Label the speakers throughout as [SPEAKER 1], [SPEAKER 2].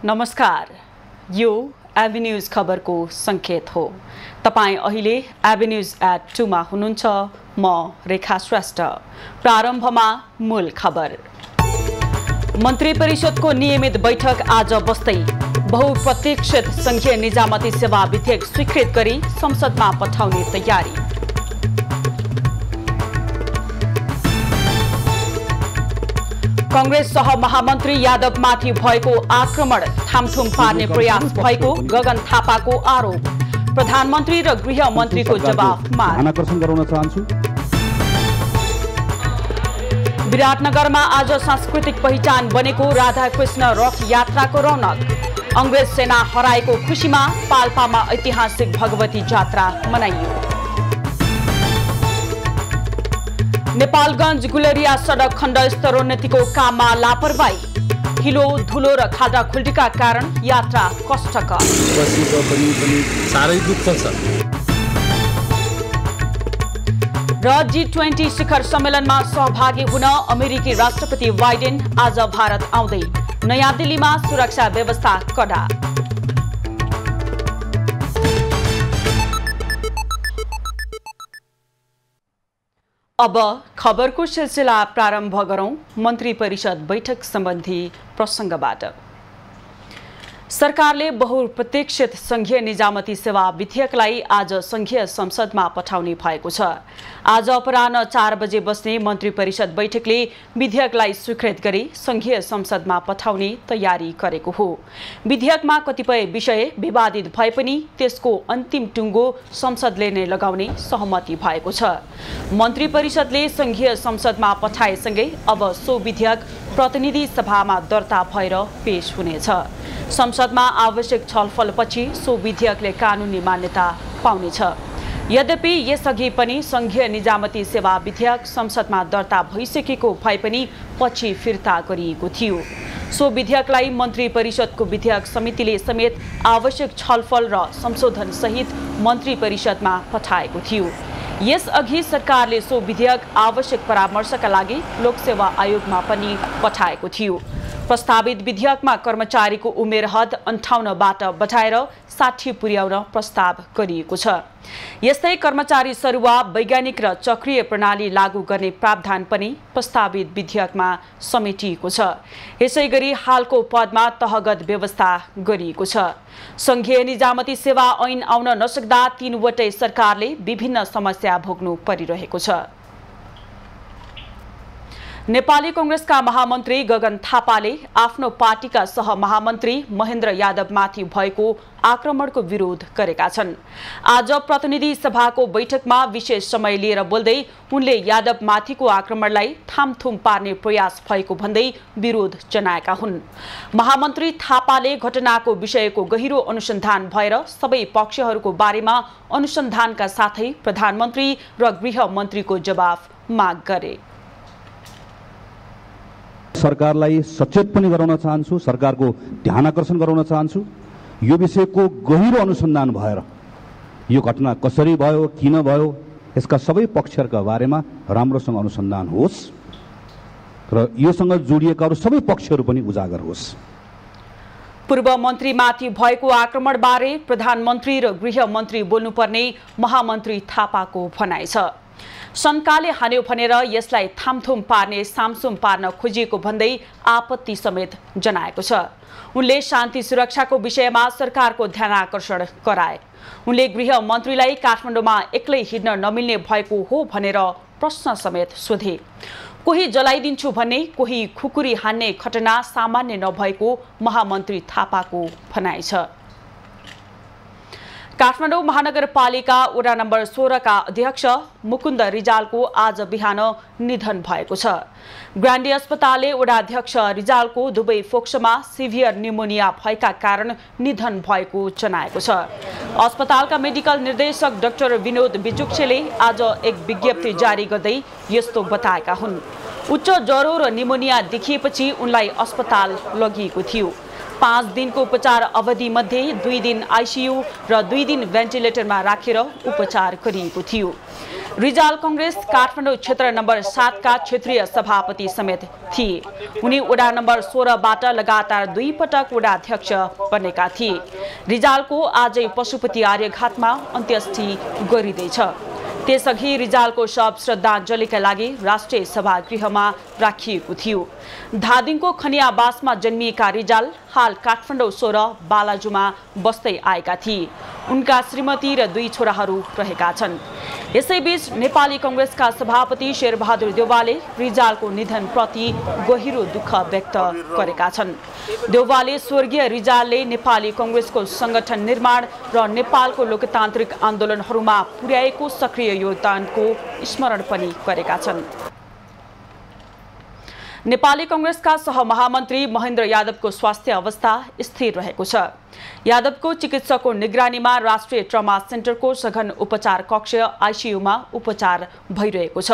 [SPEAKER 1] नमस्कार, यो एभेन्यूज खबरको संकेत हो। तपाईं अहिले एभेन्यूज@2 मा हुनुहुन्छ। म रेखा श्रेष्ठ। प्रारम्भमा मूल खबर। मन्त्री परिषदको नियमित बैठक आज बस्दै बहुप्रतीक्षित संघीय निजामती सेवा विधेयक स्वीकृत गरी संसदमा पठाउने तयारी। कांग्रेस सह महामन्त्री यादवमाथि भएको आक्रमण थामथुम पार्ने प्रयास भएको गगन थापाको आरोप। प्रधानमन्त्री र गृह मन्त्रीको जवाफमा
[SPEAKER 2] आकर्षण गराउन चाहन्छु।
[SPEAKER 1] विराटनगरमा आज सांस्कृतिक पहिचान बनेको राधाकृष्ण रथ यात्राको रौनक। अंग्रेज सेना हराएको खुशीमा पाल्पामा ऐतिहासिक भगवती जात्रा मनाइयो। नेपालगञ्ज गुलेरिया सडक खण्ड स्तरोन्नतिको काममा लापरवाही। हिलो धुलो र खाल्डा खुल्टीका कारण यात्रा कष्टकर। र G20 शिखर सम्मेलनमा सहभागी हुन अमेरिकी राष्ट्रपति बाइडेन आज भारत आउँदै। नयाँ दिल्लीमा सुरक्षा व्यवस्था कडा। अब खबरको सिलसिला प्रारम्भ गरौं। मन्त्री परिषद बैठक सम्बन्धी प्रसङ्गबाट। सरकारले बहुप्रतीक्षित संघीय निजामती सेवा विधेयकलाई आज संघीय संसदमा पठाउने भएको छ। आज अपराह्न 4 बजे बस्ने मन्त्री परिषद बैठकले विधेयकलाई स्वीकृत गरी संघीय संसदमा पठाउने तयारी गरेको हो। विधेयकमा कतिपय विषय विवादित भए पनि त्यसको अन्तिम टुङ्गो संसदले नै लगाउने सहमति भएको छ। मन्त्री परिषदले संघीय संसदमा पठाएसँगै अब सो विधेयक प्रतिनिधि सभामा दर्ता भएर पेश हुनेछ। संसदमा आवश्यक छलफलपछि सो विधेयकले कानुनी मान्यता पाउनेछ। यद्यपि यसअघि पनि संघीय निजामती सेवा विधेयक संसदमा दर्ता भइसकेको भए पनि पछि फिर्ता गरिएको थियो। सो विधेयकलाई मन्त्री परिषदको विधेयक समितिले समेत आवश्यक छलफल र संशोधन सहित मन्त्री परिषदमा पठाएको थियो। यसअघि सरकारले सो विधेयक आवश्यक परामर्शका लागि लोकसेवा आयोगमा पनि पठाएको थियो। प्रस्तावित विधेयकमा कर्मचारीको उमेर हद 58 बाट बढाएर 60 पुर्याउन प्रस्ताव गरिएको छ। यस्तै कर्मचारी सरुवा वैज्ञानिक र चक्रीय प्रणाली लागू गर्ने प्रावधान पनि प्रस्तावित विधेयकमा समेटिएको छ। यसैगरी हालको पदमा तहगत व्यवस्था गरिएको छ। संघीय निजामती सेवा ऐन आउन नसक्दा 3 वटै सरकारले विभिन्न समस्या भोग्नु परिरहेको छ। नेपाली कांग्रेसका महामन्त्री गगन थापाले आफ्नो पार्टीका सह महामन्त्री महेन्द्र यादवमाथि भएको आक्रमणको विरोध गरेका छन्। आज प्रतिनिधि सभाको बैठकमा विशेष समय लिएर बोल्दै उनले यादवमाथिको आक्रमणलाई थामथुम पार्ने प्रयास भएको भन्दै विरोध जनाएका हुन्। महामन्त्री थापाले घटनाको विषयको गहिरो अनुसन्धान भएर सबै पक्षहरूको बारेमा अनुसन्धानका साथै प्रधानमन्त्री र गृह मन्त्रीको जवाफ माग गरे।
[SPEAKER 2] सरकारलाई सचेत पनि गराउन चाहन्छु, सरकारको ध्यान आकर्षण गराउन चाहन्छु। यो विषयको गहिरो अनुसन्धान भएर यो घटना कसरी भयो, किन भयो, यसका सबै पक्षहरूका बारेमा राम्रोसँग अनुसन्धान होस् र योसँग जोडिएका अरू सबै पक्षहरू पनि उजागर होस्।
[SPEAKER 1] पूर्व मन्त्रीमाथि भएको आक्रमणबारे प्रधानमन्त्री र गृह मन्त्री बोल्नुपर्ने महामन्त्री थापाको भनाइ छ। शङ्काले हान्यो भनेर यसलाई थामथुम पार्ने सामसुम पार्न खोजिएको भन्दै आपत्ति समेत जनाएको छ। उनले शान्ति सुरक्षाको विषयमा सरकारको ध्यान आकर्षण गराए। उनले गृह मन्त्रीलाई काठमाडौँमा एक्लै हिँड्न नमिल्ने भएको हो भनेर प्रश्न समेत सोधे। कोही जलाइदिन्छु भन्ने, कोही खुकुरी हान्ने घटना सामान्य नभएको महामन्त्री थापाको भनाइ छ। काठमाडौँ महानगरपालिका वडा नम्बर 16 का अध्यक्ष मुकुन्द रिजालको आज बिहान निधन भएको छ। ग्रान्डी अस्पतालले वडा अध्यक्ष रिजालको दुवै फोक्सोमा सिभियर न्युमोनिया भएका कारण निधन भएको जनाएको छ। अस्पतालका मेडिकल निर्देशक डाक्टर विनोद बिजुक्छेले आज एक विज्ञप्ति जारी गर्दै यस्तो बताएका हुन्। उच्च ज्वरो र न्युमोनिया देखिएपछि उनलाई अस्पताल लगिएको थियो। 5 दिनको उपचार अवधि मध्ये 2 दिन आइसियु र 2 दिन भेन्टिलेटरमा राखेर उपचार गरिएको थियो। रिजाल कांग्रेस काठमाडौँ क्षेत्र नम्बर 7 का क्षेत्रीय सभापति समेत थिए। उनी वडा नम्बर 16 बाट लगातार 2 पटक वडा अध्यक्ष बनेका थिए। रिजालको आजै पशुपति आर्यघाटमा अन्त्येष्टि गरिँदैछ। त्यसअघि रिजालको शव श्रद्धाञ्जलीका लागि राष्ट्रिय सभागृहमा राखिएको थियो। धादिङको खनियाबासमा जन्मिएका रिजाल हाल काठमाडौँ 16 बालाजुमा बस्दै आएका थिए। उनका श्रीमती र 2 छोराहरू रहेका छन्। यसैबीच नेपाली कांग्रेसका सभापति शेरबहादुर देउवाले रिजालको निधनप्रति गहिरो दुःख व्यक्त गरेका छन्। देउवाले स्वर्गीय रिजालले नेपाली कांग्रेसको संगठन निर्माण र नेपालको लोकतान्त्रिक आन्दोलनहरूमा पुर्याएको सक्रिय योगदानको स्मरण पनि गरेका छन्। नेपाली कांग्रेसका सहमहामन्त्री महेन्द्र यादवको स्वास्थ्य अवस्था स्थिर रहेको छ। यादवको चिकित्सकको निगरानीमा राष्ट्रिय ट्रमा सेन्टरको सघन उपचार कक्ष आइसियुमा उपचार भइरहेको छ।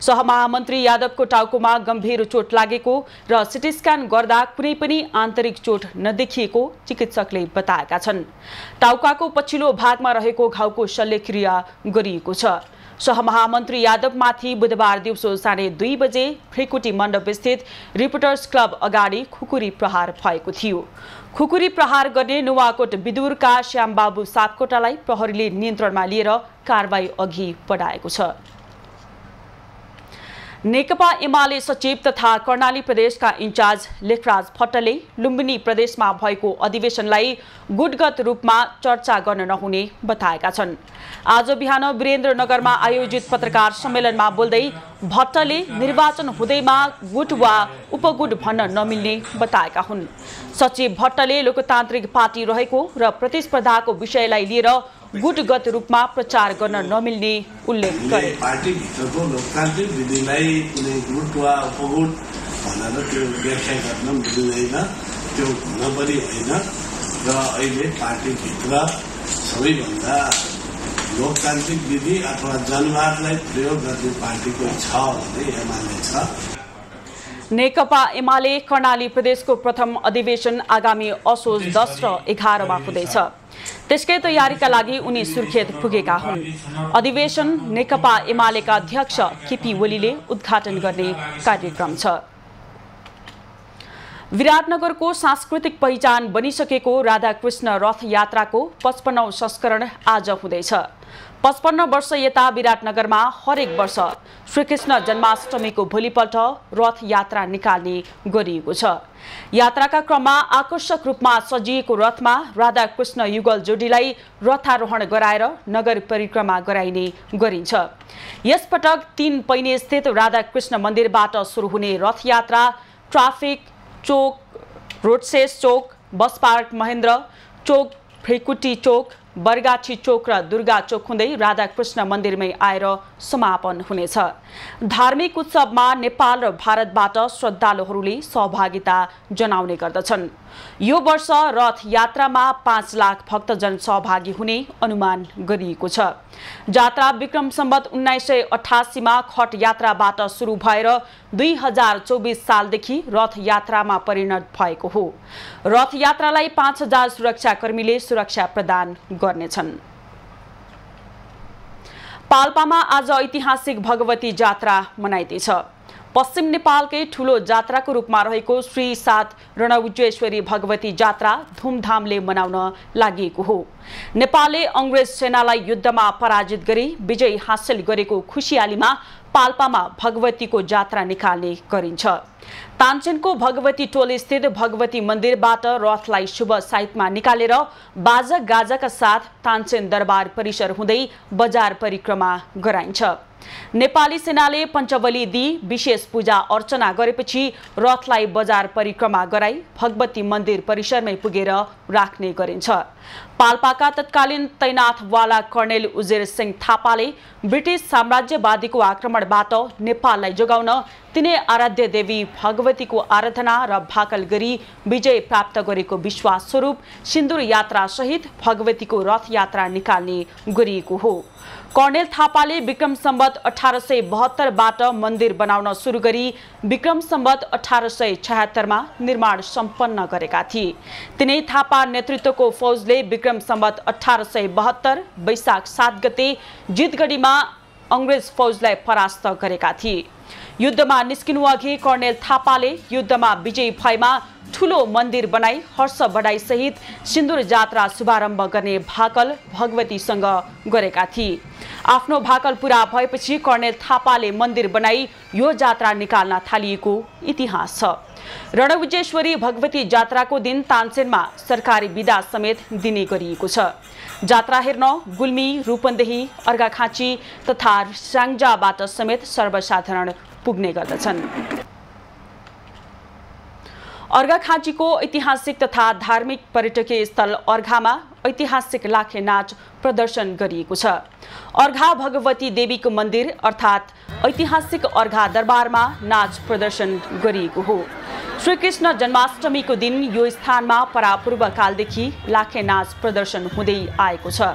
[SPEAKER 1] सहमहामन्त्री यादवको टाउकोमा गम्भीर चोट लागेको र सिटी स्क्यान गर्दा कुनै पनि आन्तरिक चोट नदेखिएको चिकित्सकले बताएका छन्। टाउकाको पछिल्लो भागमा रहेको घाउको शल्यक्रिया गरिएको छ। सहमहामन्त्री यादवमाथि बुधबार दिउँसो 2:30 बजे फ्रिकुटी मण्डप स्थित रिपोर्टर्स क्लब अगाडि खुकुरी प्रहार भएको थियो। खुकुरी प्रहार गर्ने नुवाकोट विदुरका श्यामबाबु सापकोटालाई प्रहरीले नियन्त्रणमा लिएर कारबाही अघि बढाएको छ। नेकपा एमाले सचिव तथा कर्णाली प्रदेशका इन्चार्ज लेखराज भट्टले लुम्बिनी प्रदेशमा भएको अधिवेशनलाई गुटगत रूपमा चर्चा गर्न नहुने बताएका छन्। आज बिहान वीरेन्द्रनगरमा आयोजित पत्रकार सम्मेलनमा बोल्दै भट्टले निर्वाचन हुँदैमा गुट वा उपगुट भन्न नमिल्ने बताएका हुन्। सचिव भट्टले लोकतान्त्रिक पार्टी रहेको र प्रतिस्पर्धाको विषयलाई लिएर गुटगत रूपमा प्रचार गर्न नमिल्ने उल्लेख गरे।
[SPEAKER 3] पार्टीभित्रको लोकतान्त्रिक विधिलाई कुनै गुट वा उपगुट भनेर त्यो व्याख्या गर्न मिल्दैन, त्यो हुन पनि होइन। र अहिले पार्टीभित्र सबैभन्दा लोकतान्त्रिक विधि अथवा जनवादलाई प्रयोग गर्ने पार्टीको छ भन्ने एमाले छ।
[SPEAKER 1] नेकपा एमाले कर्णाली प्रदेशको प्रथम अधिवेशन आगामी असोज 10 र 11 मा हुँदैछ। त्यसकै तयारीका लागि उनी सुर्खेत पुगेका हुन्। अधिवेशन नेकपा एमालेका अध्यक्ष केपी ओलीले उद्घाटन गर्ने कार्यक्रम छ। विराटनगरको सांस्कृतिक पहिचान बनिसकेको राधाकृष्ण रथ यात्राको 55औं संस्करण आज हुँदैछ। 55 वर्ष यता विराटनगरमा हरेक वर्ष श्रीकृष्ण जन्माष्टमीको भोलिपल्ट रथ यात्रा निकाल्ने गरिएको छ। यात्राका क्रममा आकर्षक रूपमा सजिएको रथमा राधाकृष्ण युगल जोडीलाई रथारोहण गराएर नगर परिक्रमा गराइने गरिन्छ। यसपटक 3 पैने स्थित राधाकृष्ण मन्दिरबाट सुरु हुने रथ यात्रा ट्राफिक चोक, रोडसेस चोक, बस पार्क महेन्द्र चोक, फ्रिकुटी चोक, बरगाठी चोक र दुर्गा चोक हुँदै राधाकृष्ण मन्दिरमै आएर समापन हुनेछ। धार्मिक उत्सवमा नेपाल र भारतबाट श्रद्धालुहरूले सहभागिता जनाउने गर्दछन्। यो वर्ष रथ यात्रामा 5 लाख भक्तजन सहभागी हुने अनुमान गरिएको छ। जात्रा विक्रम सम्वत 1988 मा खट यात्राबाट सुरु भएर 2024 सालदेखि रथ यात्रामा परिणत भएको हो। रथ यात्रालाई 5000 सुरक्षाकर्मीले सुरक्षा प्रदान गर्नेछन्। पाल्पामा आज ऐतिहासिक भगवती जात्रा मनाइँदैछ। पश्चिम नेपालकै ठूलो जात्राको रूपमा रहेको श्री 7 रणउज्जेश्वरी भगवती जात्रा धुमधामले मनाउन लागि हो। नेपालले अंग्रेज सेनालाई युद्धमा पराजित गरी विजय हासिल गरेको खुशियालीमा पाल्पामा भगवतीको जात्रा निकाल्ने गरिन्छ। तानसेनको भगवती टोल स्थित भगवती मन्दिरबाट रथलाई शुभ साइतमा निकालेर बाजा गाजाका साथ तानसेन दरबार परिसर हुँदै बजार परिक्रमा गराइन्छ। नेपाली सेनाले पञ्चबली दिई विशेष पूजा अर्चना गरेपछि रथलाई बजार परिक्रमा गराई भगवती मन्दिर परिसरमै पुगेर राख्ने गरिन्छ। पाल्पाका तत्कालीन तैनाथवाला कर्णेल उजेर सिंह थापाले ब्रिटिस साम्राज्यवादीको आक्रमणबाट नेपाललाई जोगाउन तिनै आराध्य देवी भगवतीको आराधना र भाकल गरी विजय प्राप्त गरेको विश्वास स्वरूप सिन्दूर यात्रा सहित भगवतीको रथ यात्रा निकाल्ने गरिएको हो। कर्णेल थापाले विक्रम सम्वत 1872 बाट मन्दिर बनाउन सुरु गरी विक्रम सम्वत 1876 मा निर्माण सम्पन्न गरेका थिए। तिनै थापा नेतृत्वको फौजले विक्रम सम्वत 1872 वैशाख 7 गते जितगढीमा अंग्रेज फौजलाई परास्त गरेका थिए। युद्धमा निस्किनु अघि कर्णेल थापाले युद्धमा विजयी भएमा ठूलो मन्दिर बनाई हर्ष बढाई सहित सिन्दूर जात्रा शुभारम्भ गर्ने भाकल भगवतीसँग गरेका थिए। आफ्नो भाकल पूरा भएपछि कर्णेल थापाले मन्दिर बनाई यो जात्रा निकाल्न थालिएको इतिहास छ। रणविजेश्वरी भगवती जात्राको दिन तानसेनमा सरकारी बिदा समेत दिने गरिएको छ। जात्रा हेर्न गुल्मी, रूपन्देही, अर्घाखाँची तथा स्याङ्जाबाट समेत सर्वसाधारण पुग्ने गर्दछन्। अर्घाखाँचीको ऐतिहासिक तथा धार्मिक पर्यटकीय स्थल अर्घामा ऐतिहासिक लाखे नाच प्रदर्शन गरिएको छ। अर्घा भगवती देवीको मन्दिर अर्थात् ऐतिहासिक अर्घा दरबारमा नाच प्रदर्शन गरिएको हो। श्रीकृष्ण जन्माष्टमीको दिन यो स्थानमा परापूर्व कालदेखि लाखे नाच प्रदर्शन हुँदै आएको छ।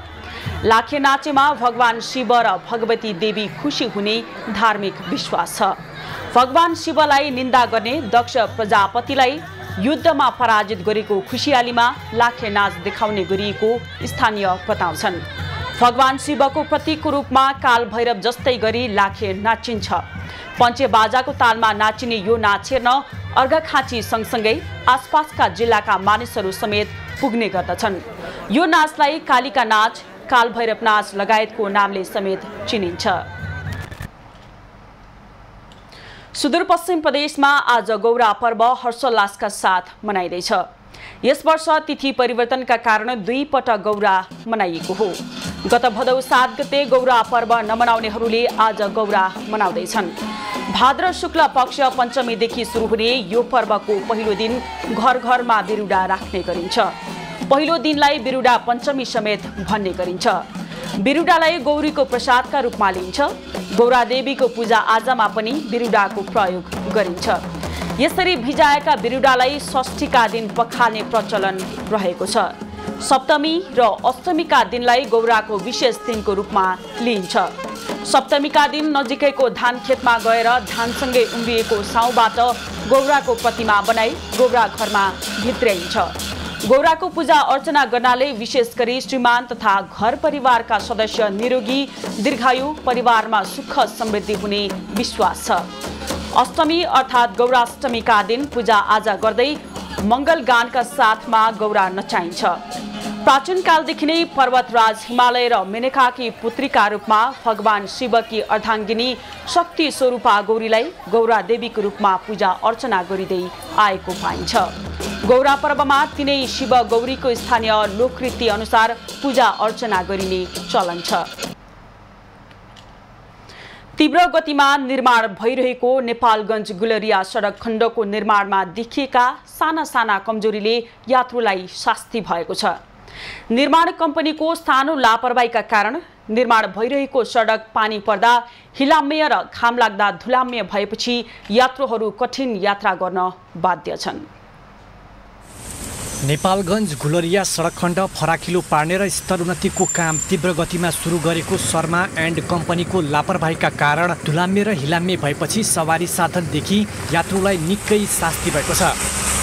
[SPEAKER 1] लाखे नाचेमा भगवान शिव र भगवती देवी खुसी हुने धार्मिक विश्वास छ। भगवान शिवलाई निन्दा गर्ने दक्ष प्रजापतिलाई युद्धमा पराजित गरेको खुसियालीमा लाखे नाच देखाउने गरिएको स्थानीय बताउँछन्। भगवान शिवको प्रतीकको रूपमा काल भैरव जस्तै गरी लाखे नाचिन्छ। पञ्चे बाजाको तालमा नाचिने यो नाच हेर्न अर्घाखाँची सँगसँगै आसपासका जिल्लाका मानिसहरू समेत पुग्ने गर्दछन्। यो नाचलाई कालिका नाच, कालभैरव नाच लगायतको नामले समेत चिनिन्छ। सुदूरपश्चिम प्रदेशमा आज गौरा पर्व हर्षोल्लासका साथ मनाइँदैछ। यस वर्ष तिथि परिवर्तनका कारण 2 पटक गौरा मनाइएको हो। गत भदौ 7 गते गौरा पर्व नमनाउनेहरूले आज गौरा मनाउँदैछन्। भाद्र शुक्ल पक्ष पञ्चमीदेखि सुरु हुने यो पर्वको पहिलो दिन घर घरमा बिरुवा राख्ने गरिन्छ। पहिलो दिनलाई बिरुवा पञ्चमी समेत भन्ने गरिन्छ। बिरुवालाई गौरीको प्रसादका रूपमा लिइन्छ। गौरा देवीको पूजा आजामा पनि बिरुवाको प्रयोग गरिन्छ। यसरी भिजाएका बिरुवालाई षष्ठीका दिन पखाल्ने प्रचलन रहेको छ। सप्तमी र अष्टमीका दिनलाई गौराको विशेष दिनको रूपमा लिइन्छ। सप्तमीका दिन नजिकैको धान खेतमा गएर धानसँगै उम्रिएको साउबाट गौराको प्रतिमा बनाई गौरा घरमा भित्र्याइन्छ। गौराको पूजा अर्चना गर्नाले विशेष गरी श्रीमान तथा घर परिवारका सदस्य निरोगी दीर्घायु, परिवारमा सुख समृद्धि हुने विश्वास छ। अष्टमी अर्थात् गौराष्टमीका दिन पूजा आजा गर्दै मङ्गल गानका साथमा गौरा नचाइन्छ। प्राचीन कालदेखि नै पर्वतराज हिमालय र मेनकाकी पुत्रीका रूपमा भगवान शिवकी अर्धाङ्गिनी शक्ति स्वरूपा गौरीलाई गौरा देवीको रूपमा पूजा अर्चना गरिँदै आएको पाइन्छ। गौरा पर्वमा तिनै शिव गौरीको स्थानीय लोकरीति अनुसार पूजा अर्चना गरिने चलन छ। तीव्र गतिमा निर्माण भइरहेको नेपालगञ्ज गुलरिया सडक खण्डको निर्माणमा देखिएका साना साना कमजोरीले यात्रुलाई शास्ति भएको छ। निर्माण कम्पनीको सानो लापरवाहीका कारण निर्माण भइरहेको सडक पानी पर्दा हिलाम्य र घाम लाग्दा धुलाम्य भएपछि यात्रुहरू कठिन यात्रा गर्न बाध्य छन्।
[SPEAKER 4] नेपालगञ्ज गुलरिया सडक खण्ड फराकिलो पार्ने र स्तरोन्नतिको काम तीव्र गतिमा सुरु गरेको शर्मा एन्ड कम्पनीको लापरवाहीका कारण धुलाम्य र हिलाम्य भएपछि सवारी साधनदेखि यात्रुलाई निकै शास्ति भएको छ।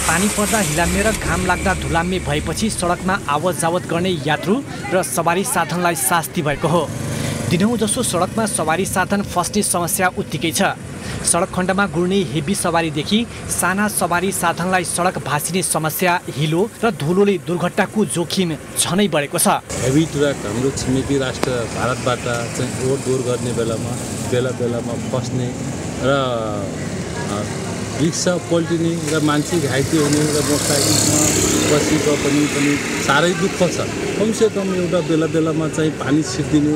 [SPEAKER 4] पानी पर्दा हिलाम्य र घाम लाग्दा धुलाम्य भएपछि सडकमा आवत जावत गर्ने यात्रु र सवारी साधनलाई शास्ति भएको हो। दिनौँ जसो सडकमा सवारी साधन फस्ने समस्या उत्तिकै छ। सडक खण्डमा गुड्ने हेभी सवारीदेखि साना सवारी साधनलाई सडक भाँसिने समस्या, हिलो र धुलोले दुर्घटनाको जोखिम झनै बढेको छ।
[SPEAKER 5] हेभी ट्रक हाम्रो छिमेकी राष्ट्र भारतबाट चाहिँ ओहोरदोहोर गर्ने बेलामा फस्ने र रिक्सा पल्टिने र मान्छे घाइते हुने र मोटरसाइकलमा बसेको पनि साह्रै दुःख छ। कमसेकम एउटा बेलामा चाहिँ पानी छिर्दिने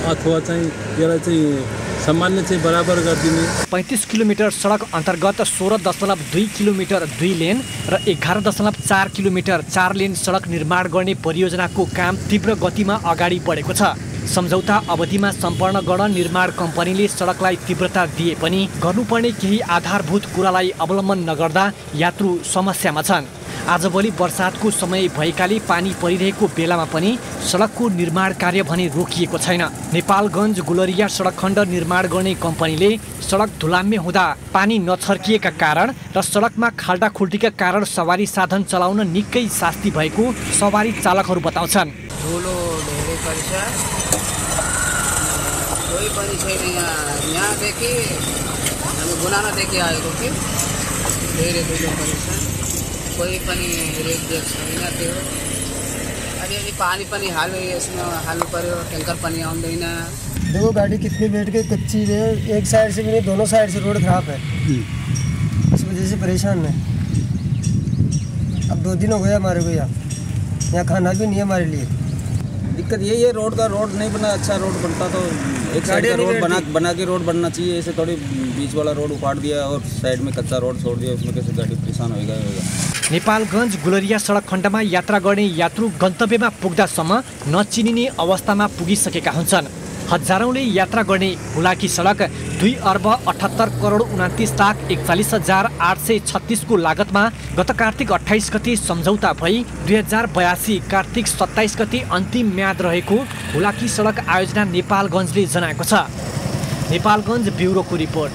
[SPEAKER 5] अथवा चाहिँ यसलाई चाहिँ सामान्य चाहिँ बराबर गरिदिने।
[SPEAKER 4] 35 किलोमिटर सडक अन्तर्गत 16.2 किलोमिटर 2 लेन र 11.4 किलोमिटर 4 लेन सडक निर्माण गर्ने परियोजनाको काम तीव्र गतिमा अगाडि बढेको छ। सम्झौता अवधिमा सम्पन्न गर्न निर्माण कम्पनीले सडकलाई तीव्रता दिए पनि गर्नुपर्ने केही आधारभूत कुरालाई अवलम्बन नगर्दा यात्रु समस्यामा छन्। आजभोलि वर्षातको समय भएकाले पानी परिरहेको बेलामा पनि सडकको निर्माण कार्य भने रोकिएको छैन। नेपालगञ्ज गुलरिया सडक खण्ड निर्माण गर्ने कम्पनीले सडक धुलाम्य हुँदा पानी नछर्किएका कारण र सडकमा खाल्डाखुल्टीका कारण सवारी साधन चलाउन निकै शास्ति भएको सवारी चालकहरू बताउँछन्।
[SPEAKER 6] धुलो धेरै पर्छ, कोही पनि छैन यहाँदेखि हामी गुनानादेखि आएको कि धेरै दुलो परेछ कोही पनि रेखदेख छैन त्यो अलिअलि पानी पनि हाल्नु पर्यो ट्याङ्कर पनि आउँदैन।
[SPEAKER 7] देखो गाड़ी कितनी बैठ के कच्ची है एक साइड से भी नहीं दोनों साइड से रोड खराब है इस वजह से परेशान है। अब 2 दिन हो गया हमारे को यहाँ खाना भी नहीं है हमारे लिए।
[SPEAKER 8] दिक्कत यही है रोड नहीं बना अच्छा रोड बनता तो एक साइड का रोड बना के रोड बनना चाहिए। ऐसे थोड़ी बीच वाला रोड उखाड़ दिया और साइड में कच्चा रोड छोड़ दिया उसमें कैसे गाड़ी परेशान होगा।
[SPEAKER 4] नेपालगञ्ज गुलरिया सडक खण्डमा यात्रा गर्ने यात्रु गन्तव्यमा पुग्दासम्म नचिनिने अवस्थामा पुगिसकेका हुन्छन्। हजारौंले यात्रा गर्ने हुलाकी सडक 2,78,29,41,40,836 को लागतमा गत कार्तिक 28 गते सम्झौता भई 2082 कार्तिक 27 गते अन्तिम म्याद रहेको हुलाकी सडक आयोजना नेपालगञ्जले जनाएको छ। नेपालगञ्ज ब्युरोको रिपोर्ट।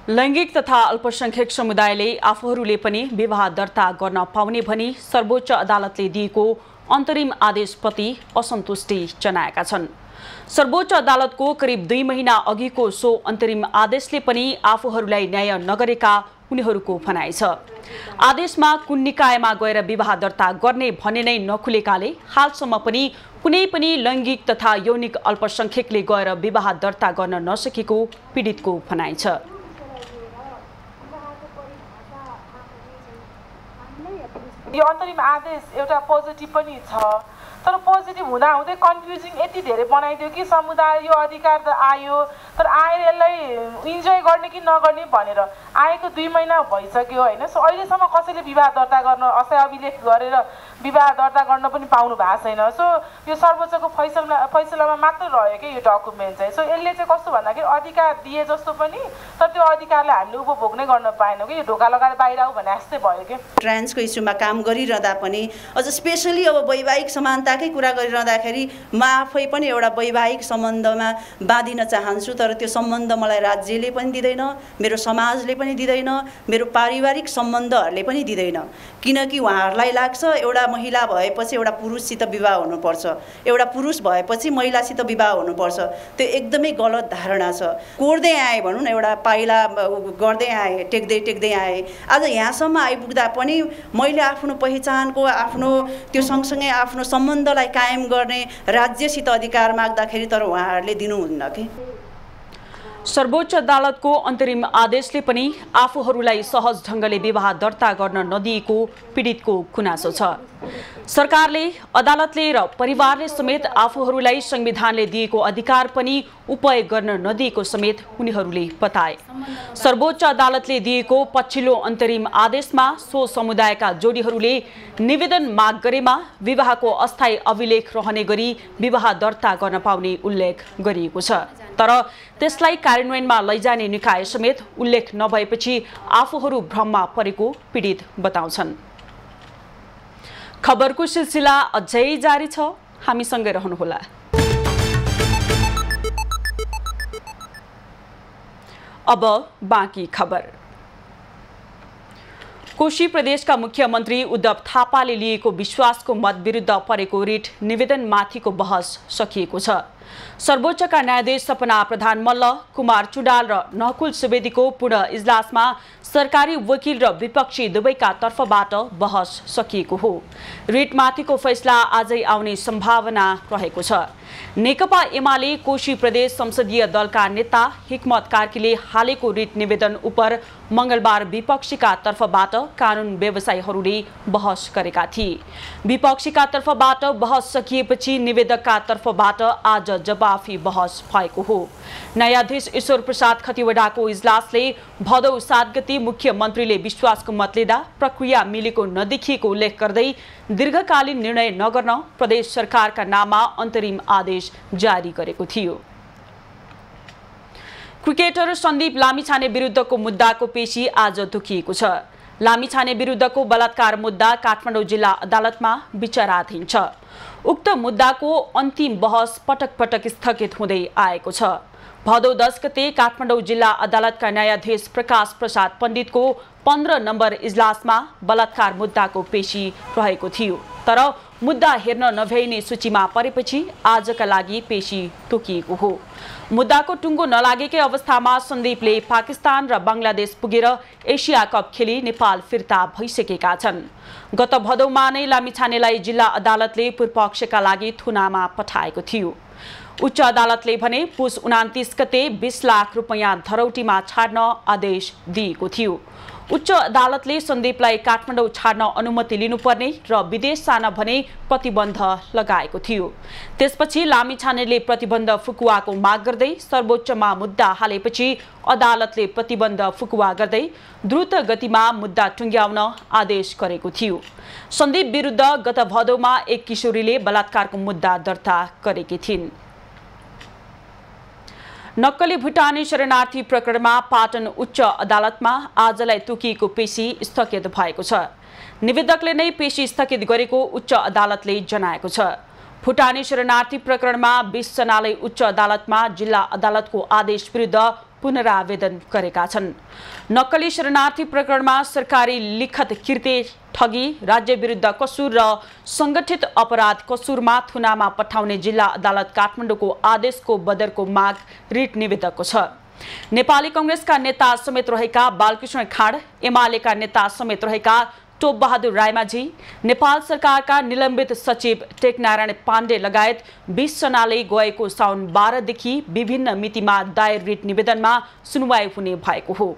[SPEAKER 1] लैंगिक तथा अल्पसंख्यक समुदायले आफूहरूले पनि विवाह दर्ता गर्न पाउने भनी सर्वोच्च अदालतले दिएको अन्तरिम आदेशप्रति असन्तुष्टि जनाएका छन्। सर्वोच्च अदालतको करिब 2 महिना अघिको सो अन्तरिम आदेशले पनि आफूहरूलाई न्याय नगरेका उनीहरूको भनाइ छ। आदेशमा कुन निकायमा गएर विवाह दर्ता गर्ने भन्ने नै नखुलेकाले हालसम्म पनि कुनै पनि लैंगिक तथा यौनिक अल्पसंख्यकले गएर विवाह दर्ता गर्न नसकेको पीडितको भनाइ छ।
[SPEAKER 9] यो अन्तरिम आदेश एउटा पोजिटिभ पनि छ तर पोजिटिभ हुँदाहुँदै कन्फ्युजिङ यति धेरै बनाइदियो कि समुदाय यो अधिकार त आयो तर आएर यसलाई इन्जोय गर्ने कि नगर्ने भनेर आएको 2 महिना भइसक्यो हैन। सो अहिलेसम्म कसैले विवाह दर्ता गर्न असय अभिलेख गरेर विवाह दर्ता गर्न पनि पाउनु भएको छैन। सो यो सर्वोच्चको फैसलामा मात्र रह्यो कि यो डकुमेन्ट चाहिँ। सो यसले चाहिँ कस्तो भन्दाखेरि अधिकार दिए जस्तो पनि तर त्यो अधिकारलाई हामीले उपभोग नै गर्न पाएनौँ कि यो ढोका लगाएर बाहिर आऊ भने जस्तै भयो कि।
[SPEAKER 10] ट्रान्सको इस्युमा काम गरिरहँदा पनि अझ स्पेशली अब वैवाहिक समानताकै कुरा गरिरहँदाखेरि म आफै पनि एउटा वैवाहिक सम्बन्धमा बाँधिन चाहन्छु तर त्यो सम्बन्ध मलाई राज्यले पनि दिँदैन, मेरो समाजले पनि दिँदैन, मेरो पारिवारिक सम्बन्धहरूले पनि दिँदैन। किनकि उहाँहरूलाई लाग्छ एउटा महिला भएपछि एउटा पुरुषसित विवाह हुनुपर्छ, एउटा पुरुष भएपछि महिलासित विवाह हुनुपर्छ। त्यो एकदमै गलत धारणा छ। कोर्दै आए भनौँ न एउटा पाइला गर्दै आए टेक्दै आए आज यहाँसम्म आइपुग्दा पनि मैले आफ्नो पहिचानको आफ्नो त्यो सँगसँगै आफ्नो सम्बन्धलाई कायम गर्ने राज्यसित अधिकार माग्दाखेरि तर उहाँहरूले दिनुहुन्न कि।
[SPEAKER 1] सर्वोच्च अदालतको अन्तरिम आदेशले पनि आफूहरूलाई सहज ढंगले विवाह दर्ता गर्न नदिएको पीडितको गुनासो छ। सरकारले अदालतले र परिवारले समेत आफूहरूलाई संविधानले दिएको अधिकार पनि उपयोग गर्न नदिएको समेत उनीहरूले बताए। सर्वोच्च अदालतले दिएको पछिल्लो अन्तरिम आदेशमा सो समुदायका जोडीहरूले निवेदन माग गरेमा विवाहको अस्थायी अभिलेख रहने गरी विवाह दर्ता गर्न पाउने उल्लेख गरिएको छ। तर त्यसलाई कार्यान्वयनमा लैजाने निकाय समेत उल्लेख नभएपछि आफूहरू भ्रममा परेको पीडित बताउँछन्। खबरको सिलसिला अझै जारी छ, हामीसँगै रहनुहोला। अब बाँकी खबर। कोशी प्रदेशका मुख्यमन्त्री उद्धव थापाले लिएको विश्वासको मत विरुद्ध परेको रिट निवेदनमाथिको बहस सकिएको छ। सर्वोच्चका न्यायाधीश सपना प्रधान मल्ल, कुमार चुडाल र नकुल सुवेदीको पूर्ण इजलासमा सरकारी वकिल र विपक्षी दुवैका तर्फबाट बहस सकिएको हो। रिटमाथिको फैसला आजै आउने सम्भावना रहेको छ। नेकपा एमाले कोशी प्रदेश संसदीय दलका नेता हिक्मत कार्कीले हालेको रिट निवेदन उपर मंगलबार विपक्षीका तर्फबाट कानून व्यवसायीहरूले बहस गरेका थिए। विपक्षीका तर्फबाट बहस सकिएपछि निवेदकका तर्फबाट आज जवाफी बहस भएको हो। न्यायाधीश ईश्वर प्रसाद खतिवडाको इजलासले भदौ 7 गते मुख्यमन्त्रीले विश्वासको मत लिँदा प्रक्रिया मिलेको नदेखिएको उल्लेख गर्दै दीर्घकालीन निर्णय नगर्न प्रदेश सरकारका नाममा अन्तरिम आदेश जारी गरेको थियो। क्रिकेटर सन्दीप लामिछाने विरुद्धको मुद्दाको पेशी आज तोकिएको छ। लामिछाने विरुद्धको बलात्कार मुद्दा काठमाडौँ जिल्ला अदालतमा विचाराधीन छ। उक्त मुद्दाको अन्तिम बहस पटक पटक स्थगित हुँदै आएको छ। भदौ 10 गते काठमाडौँ जिल्ला अदालतका न्यायाधीश प्रकाश प्रसाद पण्डितको 15 नम्बर इजलासमा बलात्कार मुद्दाको पेशी रहेको थियो। तर मुद्दा हेर्न नभ्याइने सूचीमा परेपछि आजका लागि पेशी तोकिएको हो। मुद्दाको टुङ्गो नलागेकै अवस्थामा सन्दीपले पाकिस्तान र बङ्गलादेश पुगेर एसिया कप खेली नेपाल फिर्ता भइसकेका छन्। गत भदौमा नै लामिछानेलाई जिल्ला अदालतले पूर्वपक्षका लागि थुनामा पठाएको थियो। उच्च अदालतले भने पुस 29 गते 20 लाख रुपैयाँ धरौटीमा छाड्न आदेश दिएको थियो। उच्च अदालतले सन्दीपलाई काठमाडौँ छाड्न अनुमति लिनुपर्ने र विदेश जान भने प्रतिबन्ध लगाएको थियो। त्यसपछि लामिछानेले प्रतिबन्ध फुकुवाको माग गर्दै सर्वोच्चमा मुद्दा हालेपछि अदालतले प्रतिबन्ध फुकुवा गर्दै द्रुत गतिमा मुद्दा टुङ्ग्याउन आदेश गरेको थियो। सन्दीप विरुद्ध गत भदौमा एक किशोरीले बलात्कारको मुद्दा दर्ता गरेकी थिइन्। नक्कली भुटानी शरणार्थी प्रकरणमा पाटन उच्च अदालतमा आजलाई तोकिएको पेशी स्थगित भएको छ। निवेदकले नै पेशी स्थगित गरेको उच्च अदालतले जनाएको छ। भुटानी शरणार्थी प्रकरणमा 20 जनाले उच्च अदालतमा जिल्ला अदालतको आदेश विरुद्ध पुनरावेदन गरेका छन्। नक्कली शरणार्थी प्रकरणमा सरकारी लिखत किर्ते ठगी, राज्य विरुद्ध कसुर र संगठित अपराध कसुरमा थुनामा पठाउने जिल्ला अदालत काठमाडौँको आदेशको बदरको माग रिट निवेदकको छ। नेपाली कांग्रेसका नेता समेत रहेका बालकृष्ण खाँड, एमालेका नेता समेत रहेका टोपबहादुर रायमाझी, नेपाल सरकारका निलम्बित सचिव टेकनारायण पाण्डे लगायत 20 जनाले गएको साउन 12 देखि विभिन्न मितिमा दायर रिट निवेदनमा सुनवाई हुने भएको हो।